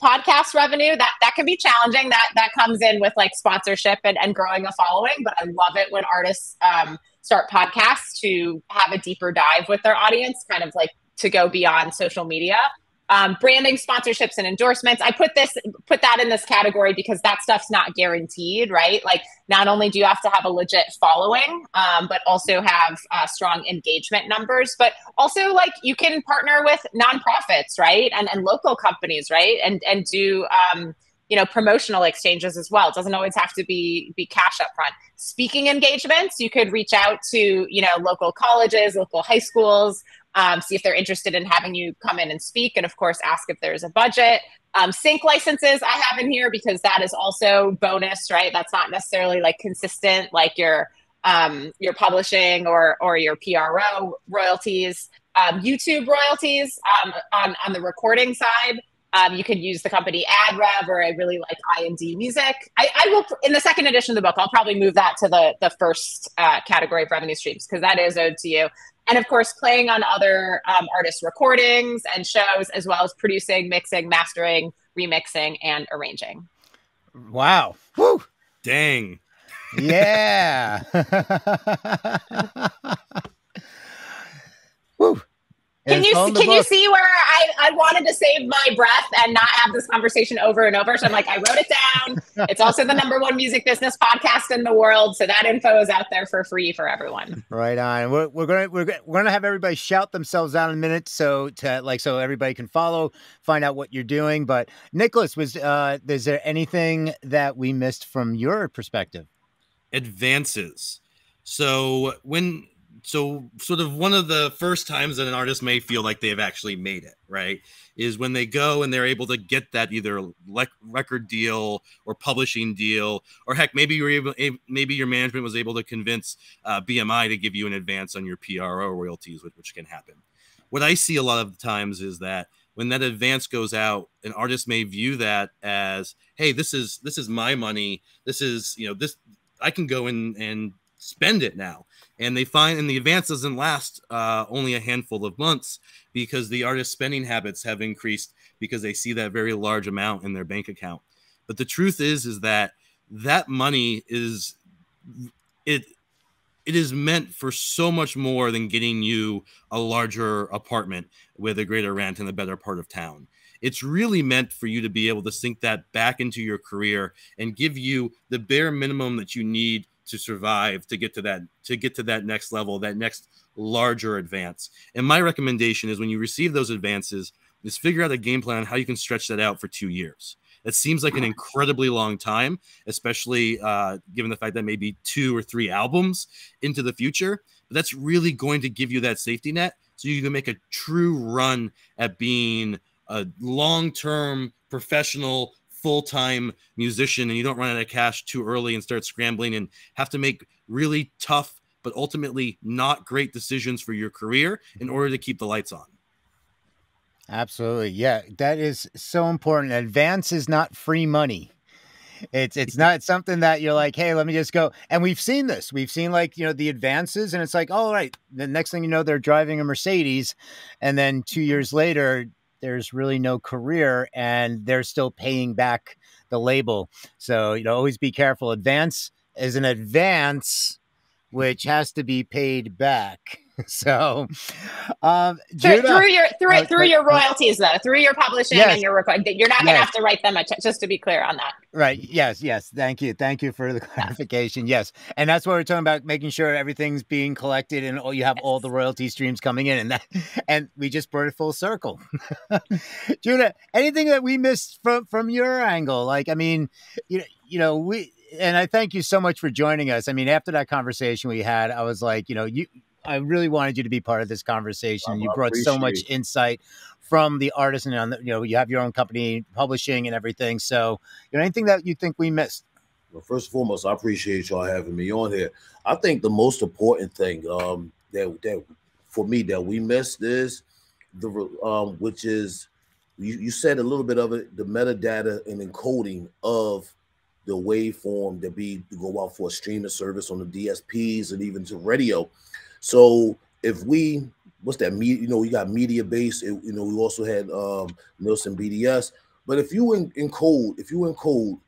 Podcast revenue, that can be challenging. That comes in with like sponsorship and growing a following. But I love it when artists start podcasts to have a deeper dive with their audience, kind of like to go beyond social media. Branding, sponsorships, and endorsements. I put that in this category because that stuff's not guaranteed, right? Like not only do you have to have a legit following, but also have strong engagement numbers, but also like you can partner with nonprofits, right? And local companies, right? And do, promotional exchanges as well. It doesn't always have to be cash up front. Speaking engagements, you could reach out to, local colleges, local high schools, see if they're interested in having you come in and speak. And of course, ask if there's a budget. Sync licenses I have in here because that is also bonus, right? That's not necessarily like consistent, like your publishing or your PRO royalties. YouTube royalties on the recording side. You could use the company AdRev, or I really like IND Music. I will, in the second edition of the book, I'll probably move that to the first category of revenue streams because that is owed to you. And of course, playing on other artists' recordings and shows, as well as producing, mixing, mastering, remixing, and arranging. Wow. Woo. Dang. Yeah. Woo. Can you see where I wanted to save my breath and not have this conversation over and over? So I'm like, I wrote it down. It's also the #1 music business podcast in the world. So that info is out there for free for everyone. Right on. We're gonna have everybody shout themselves out in a minute, so everybody can find out what you're doing. But Nicholas, is there anything that we missed from your perspective? Advances. So sort of one of the first times that an artist may feel like they've actually made it, right, is when they go and they're able to get that either record deal or publishing deal, or heck, maybe your management was able to convince BMI to give you an advance on your PRO royalties, which can happen. What I see a lot of the times is that when that advance goes out, an artist may view that as, hey, this is my money. This is, this, I can go in and spend it now. And they find, and the advance doesn't last only a handful of months because the artist's spending habits have increased because they see that very large amount in their bank account. But the truth is that money is, it is meant for so much more than getting you a larger apartment with a greater rent in a better part of town. It's really meant for you to be able to sink that back into your career and give you the bare minimum that you need to survive, to get to that next level, that next larger advance. And my recommendation is when you receive those advances is figure out a game plan on how you can stretch that out for 2 years. It seems like an incredibly long time, especially given the fact that maybe 2 or 3 albums into the future, but that's really going to give you that safety net so you can make a true run at being a long-term professional full-time musician, and you don't run out of cash too early and start scrambling and have to make really tough but ultimately not great decisions for your career in order to keep the lights on. Absolutely. Yeah, that is so important. Advance is not free money. It's not something that you're like, hey, let me just go. And we've seen this. We've seen like, the advances, and it's like, all right, the next thing you know, they're driving a Mercedes, and then 2 years later, there's really no career, and they're still paying back the label. So, always be careful. Advance is an advance, which has to be paid back. So, Judah, through your royalties, though, through your publishing and your record, you're not going to have to write them a check, just to be clear on that. Right. Yes. Thank you for the clarification. Yes. And that's what we're talking about, making sure everything's being collected and you have all the royalty streams coming in, and we just brought it full circle. Judah, anything that we missed from your angle? Like, I mean, and I thank you so much for joining us. I mean, after that conversation we had, I was like, I really wanted you to be part of this conversation. You brought so much insight from the artist, and you have your own company publishing and everything. So, anything that you think we missed? Well, first and foremost, I appreciate y'all having me on here. I think the most important thing that for me that we missed is which is you said a little bit of it, the metadata and encoding of the waveform to go out for a streaming service on the DSPs and even to radio. So if what's that? You got media base. We also had Nielsen BDS. But if you encode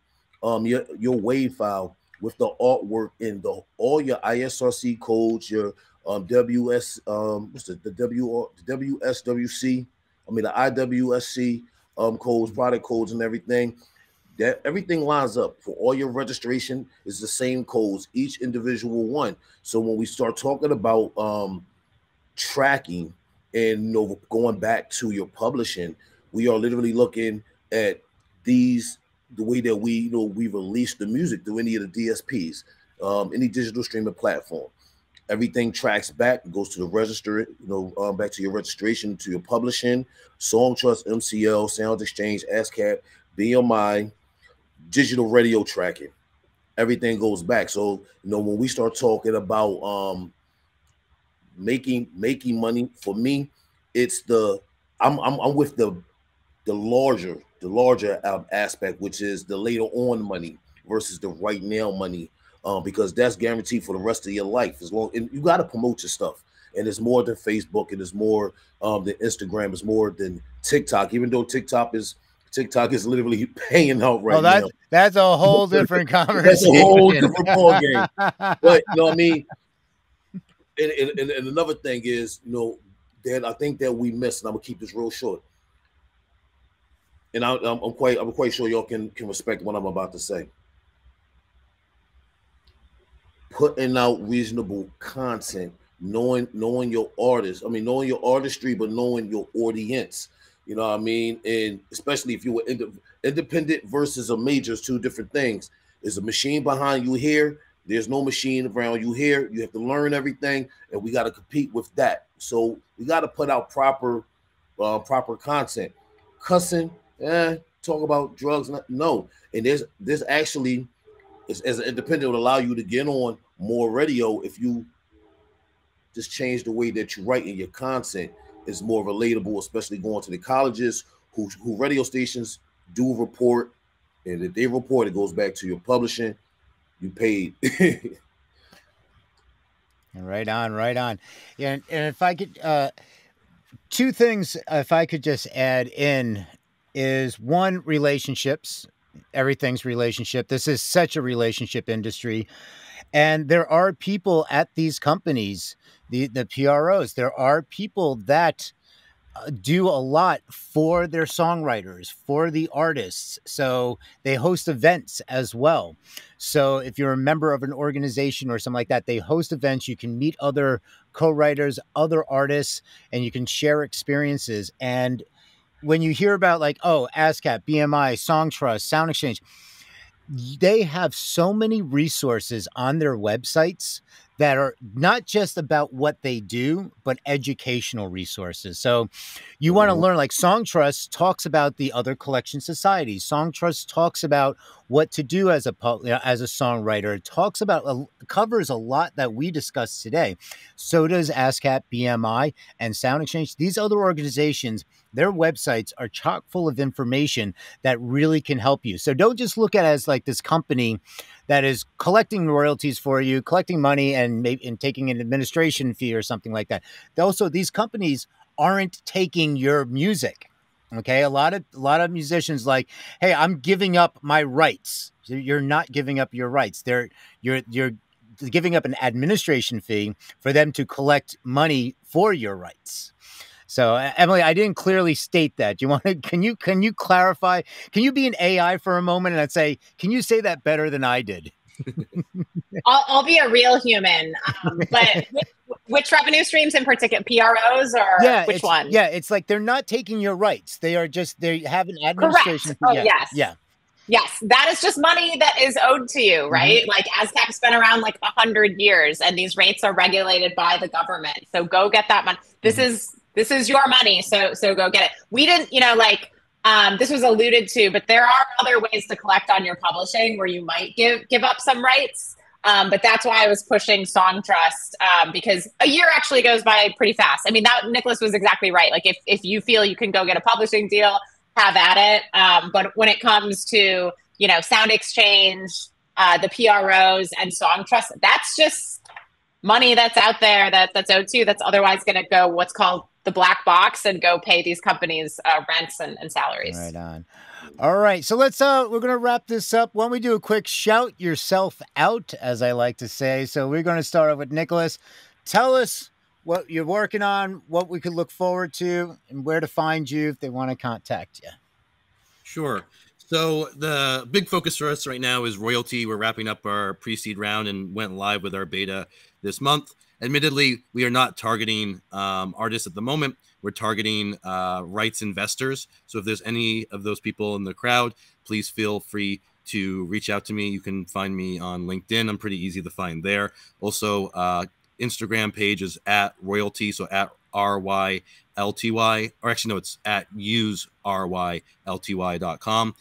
your wave file with the artwork in all your ISRC codes, your the WSWC, the IWSC codes, product codes, and everything. That everything lines up for all your registration is the same codes, each individual one. So when we start talking about tracking and going back to your publishing, we are literally looking at the way that we release the music through any of the DSPs, any digital streaming platform. Everything tracks back, goes to the register, back to your registration, to your publishing, Song Trust, MCL, Sound Exchange, ASCAP, BMI, digital radio tracking. Everything goes back. So when we start talking about making money, for me, it's I'm with the larger aspect, which is the later on money versus the right now money, because that's guaranteed for the rest of your life. And you got to promote your stuff, and it's more than Facebook, and it's more than Instagram, it's more than TikTok. Even though TikTok is literally paying out right now. That's a whole different conversation. That's a whole different ball game. But you know what I mean? And another thing is, that I think that we missed, and I'm gonna keep this real short. And I'm quite sure y'all can respect what I'm about to say. Putting out reasonable content, knowing your artist. Knowing your artistry, but knowing your audience. You know what I mean? And especially if you were independent versus a major, is two different things. There's a machine behind you here. There's no machine around you here. You have to learn everything, and we got to compete with that. So we got to put out proper content. Cussing, talk about drugs, no. And there's actually, as an independent, will allow you to get on more radio if you just change the way that you write in your content. Is more relatable, especially going to the colleges who radio stations do report, and if they report, it goes back to your publishing. You paid. Right on. Yeah, and if I could, two things, if I could just add in, is one, relationships. Everything's relationship. This is such a relationship industry. And there are people at these companies, the PROs, there are people that do a lot for their songwriters, for the artists. So they host events as well. So if you're a member of an organization or something like that, they host events. You can meet other co-writers, other artists, and you can share experiences. And when you hear about ASCAP, BMI, Song Trust, Sound Exchange, they have so many resources on their websites that are not just about what they do, but educational resources. So you want to learn, Song Trust talks about the other collection societies. Song Trust talks about what to do as a songwriter. It talks about, covers a lot that we discussed today. So does ASCAP, BMI, and Sound Exchange. These other organizations their websites are chock full of information that really can help you. So don't just look at it as like this company that is collecting royalties for you, collecting money and taking an administration fee or something like that. Also, these companies aren't taking your music. Okay, a lot of musicians like, hey, I'm giving up my rights. You're not giving up your rights. You're giving up an administration fee for them to collect money for your rights. So, Emily, I didn't clearly state that. You want to? Can you clarify? Can you be an AI for a moment and say, can you say that better than I did? I'll be a real human. But which revenue streams in particular? PROs or which one? Yeah, it's like they're not taking your rights. They have an administration. Correct. Oh, yeah, yes. Yeah. Yes, that is just money that is owed to you, right? Like ASCAP's been around like 100 years, and these rates are regulated by the government. So go get that money. This is your money. So go get it. We didn't, this was alluded to, but there are other ways to collect on your publishing where you might give up some rights. But that's why I was pushing Song Trust, because a year actually goes by pretty fast. I mean, Nicholas was exactly right. Like if you feel you can go get a publishing deal, have at it. But when it comes to, Sound Exchange, the PROs and Song Trust, that's just money that's out there that's owed to you, that's otherwise going to go what's called the black box and go pay these companies rents and salaries. Right on. All right. So let's, we're going to wrap this up. Why don't we do a quick shout yourself out, as I like to say. So we're going to start off with Nicholas. Tell us what you're working on, what we could look forward to, and where to find you if they want to contact you. Sure. So the big focus for us right now is royalty. We're wrapping up our pre-seed round and went live with our beta this month. Admittedly, we are not targeting artists at the moment. We're targeting rights investors. So if there's any of those people in the crowd, please feel free to reach out to me. You can find me on LinkedIn. I'm pretty easy to find there. Also, Instagram page is at royalty, so at RYLTY, or actually no, it's at useRYLTY.com.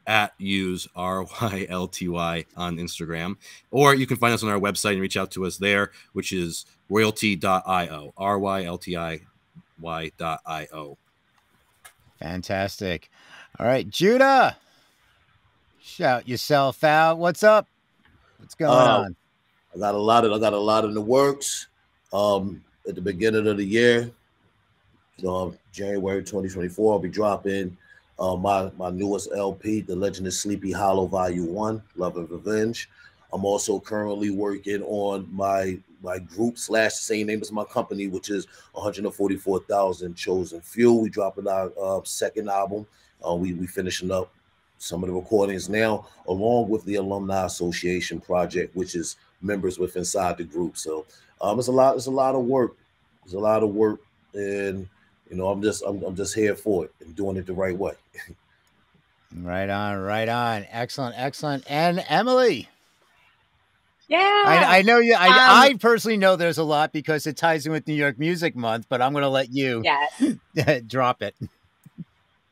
At useRYLTY on Instagram. Or you can find us on our website and reach out to us there, which is royalty.io, RYLTIY.io. Fantastic. All right, Judah, shout yourself out. What's up? What's going on? I got a lot in the works. At the beginning of the year, January 2024, I'll be dropping my newest LP, The Legend of Sleepy Hollow Volume 1, Love and Revenge. I'm also currently working on my group / same name as my company, which is 144,000 Chosen Few. We dropping our second album. We finishing up some of the recordings now, along with the Alumni Association project, which is members inside the group. So it's a lot of work. There's a lot of work, and I'm just here for it and doing it the right way. Right on. Excellent. And Emily. Yeah. I know you. I personally know there's a lot because it ties in with New York Music Month, but I'm going to let you drop it.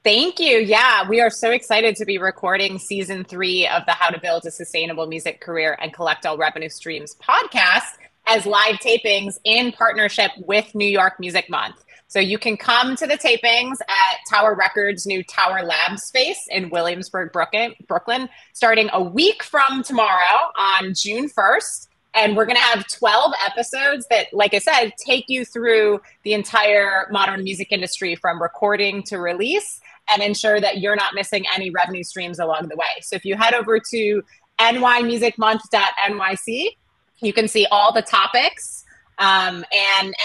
Thank you. Yeah, we are so excited to be recording season 3 of the How to Build a Sustainable Music Career and Collect All Revenue Streams podcast as live tapings in partnership with New York Music Month. So you can come to the tapings at Tower Records' new Tower Lab space in Williamsburg, Brooklyn, starting a week from tomorrow on June 1st. And we're going to have 12 episodes that, like I said, take you through the entire modern music industry from recording to release and ensure that you're not missing any revenue streams along the way. So if you head over to nymusicmonth.nyc, you can see all the topics and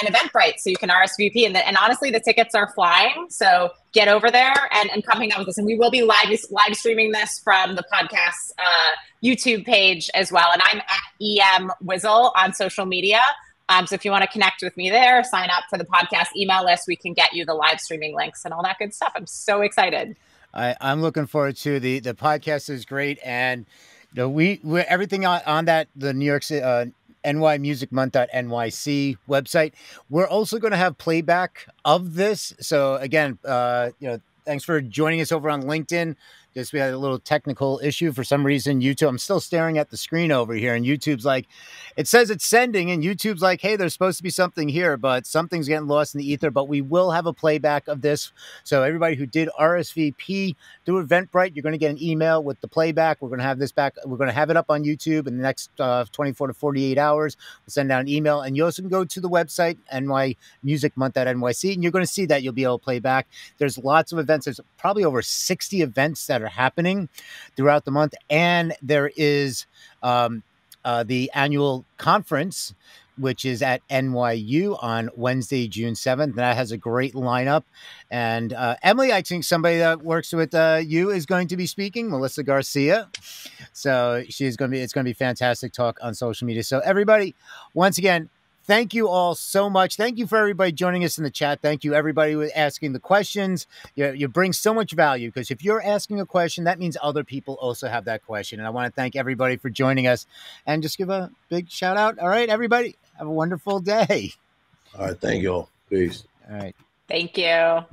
Eventbrite, so you can RSVP. And honestly, the tickets are flying. So get over there and come hang out with us. And we will be live streaming this from the podcast YouTube page as well. And I'm at EM Wizzle on social media. So if you want to connect with me there, sign up for the podcast email list. We can get you the live streaming links and all that good stuff. I'm so excited. I'm looking forward to the podcast is great. And we're everything on that, the New York City, nymusicmonth.nyc website. We're also going to have playback of this. So again, thanks for joining us over on LinkedIn. Just we had a little technical issue for some reason. YouTube, I'm still staring at the screen over here, and YouTube's like, it says it's sending, and YouTube's like, hey, there's supposed to be something here, but something's getting lost in the ether. But we will have a playback of this. So everybody who did RSVP through Eventbrite, you're going to get an email with the playback. We're going to have this back. We're going to have it up on YouTube in the next 24 to 48 hours. We'll send out an email, and you also can go to the website, nymusicmonth.nyc, and you're going to see that you'll be able to play back. There's lots of events. There's probably over 60 events that are happening throughout the month, and there is the annual conference, which is at NYU on Wednesday, June 7th. That has a great lineup. And Emily, I think somebody that works with you is going to be speaking, Melissa Garcia. So it's going to be fantastic talk on social media. So everybody, once again, thank you all so much. Thank you for everybody joining us in the chat. Thank you, everybody, who asking the questions. You bring so much value, because if you're asking a question, that means other people also have that question. And I want to thank everybody for joining us, and just give a big shout out. All right, everybody, have a wonderful day. All right. Thank you all. Peace. All right. Thank you.